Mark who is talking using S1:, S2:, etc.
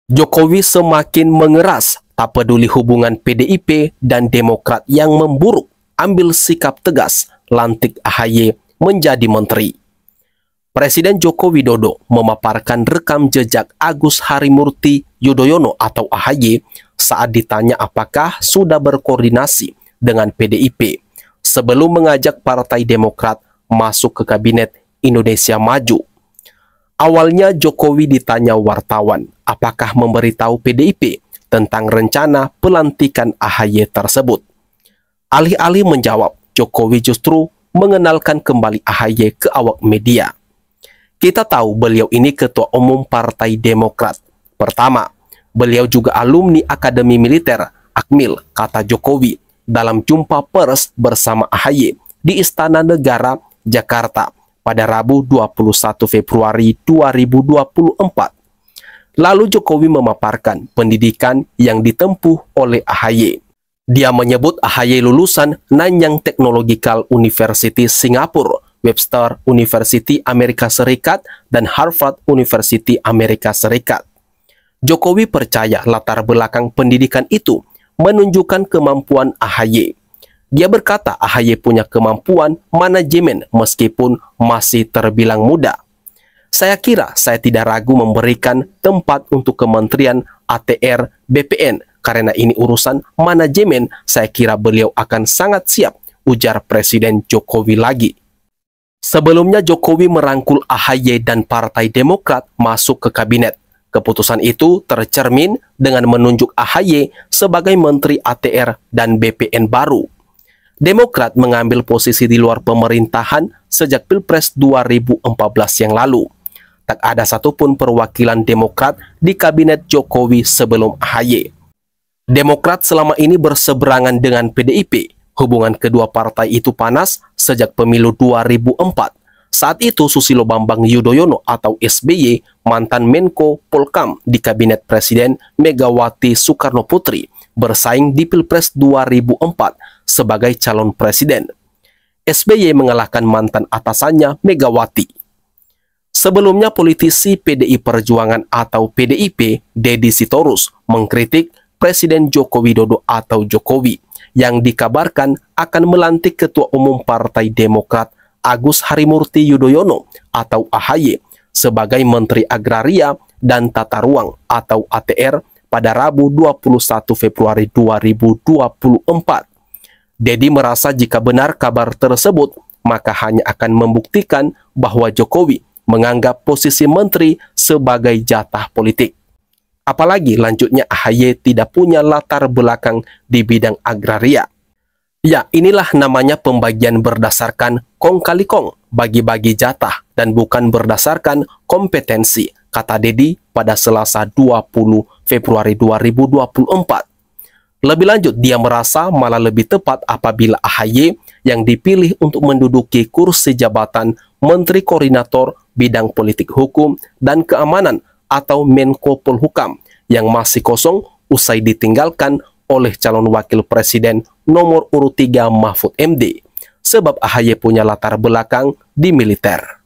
S1: Jokowi semakin mengeras, tak peduli hubungan PDIP dan Demokrat yang memburuk, ambil sikap tegas, lantik AHY menjadi menteri. Presiden Joko Widodo memaparkan rekam jejak Agus Harimurti Yudhoyono atau AHY saat ditanya apakah sudah berkoordinasi dengan PDIP sebelum mengajak Partai Demokrat masuk ke Kabinet Indonesia Maju. Awalnya Jokowi ditanya wartawan apakah memberitahu PDIP tentang rencana pelantikan AHY tersebut. Alih-alih menjawab, Jokowi justru mengenalkan kembali AHY ke awak media. Kita tahu beliau ini Ketua Umum Partai Demokrat. Pertama, beliau juga alumni Akademi Militer Akmil, kata Jokowi dalam jumpa pers bersama AHY di Istana Negara, Jakarta pada Rabu 21 Februari 2024. Lalu Jokowi memaparkan pendidikan yang ditempuh oleh AHY. Dia menyebut AHY lulusan Nanyang Technological University Singapura, Webster University Amerika Serikat, dan Harvard University Amerika Serikat. Jokowi percaya latar belakang pendidikan itu menunjukkan kemampuan AHY. Dia berkata AHY punya kemampuan manajemen meskipun masih terbilang muda. Saya kira saya tidak ragu memberikan tempat untuk Kementerian ATR BPN karena ini urusan manajemen, saya kira beliau akan sangat siap, ujar Presiden Jokowi lagi. Sebelumnya Jokowi merangkul AHY dan Partai Demokrat masuk ke kabinet. Keputusan itu tercermin dengan menunjuk AHY sebagai Menteri ATR dan BPN baru. Demokrat mengambil posisi di luar pemerintahan sejak Pilpres 2014 yang lalu. Tak ada satupun perwakilan Demokrat di kabinet Jokowi sebelum AHY. Demokrat selama ini berseberangan dengan PDIP. Hubungan kedua partai itu panas sejak pemilu 2004. Saat itu Susilo Bambang Yudhoyono atau SBY, mantan Menko Polkam di kabinet Presiden Megawati Soekarno Putri, bersaing di Pilpres 2004 sebagai calon presiden. SBY mengalahkan mantan atasannya Megawati. Sebelumnya politisi PDI Perjuangan atau PDIP, Deddy Sitorus, mengkritik Presiden Joko Widodo atau Jokowi yang dikabarkan akan melantik Ketua Umum Partai Demokrat Agus Harimurti Yudhoyono atau AHY sebagai Menteri Agraria dan Tata Ruang atau ATR pada Rabu 21 Februari 2024. Deddy merasa jika benar kabar tersebut, maka hanya akan membuktikan bahwa Jokowi menganggap posisi menteri sebagai jatah politik. Apalagi lanjutnya AHY tidak punya latar belakang di bidang agraria. Ya, inilah namanya pembagian berdasarkan kong kali kong, bagi-bagi jatah dan bukan berdasarkan kompetensi, kata Deddy pada Selasa 20 Februari 2024. Lebih lanjut, dia merasa malah lebih tepat apabila AHY yang dipilih untuk menduduki kursi jabatan Menteri Koordinator Bidang Politik Hukum dan Keamanan atau Menko Polhukam yang masih kosong usai ditinggalkan oleh calon wakil presiden nomor urut 3 Mahfud MD, sebab AHY punya latar belakang di militer.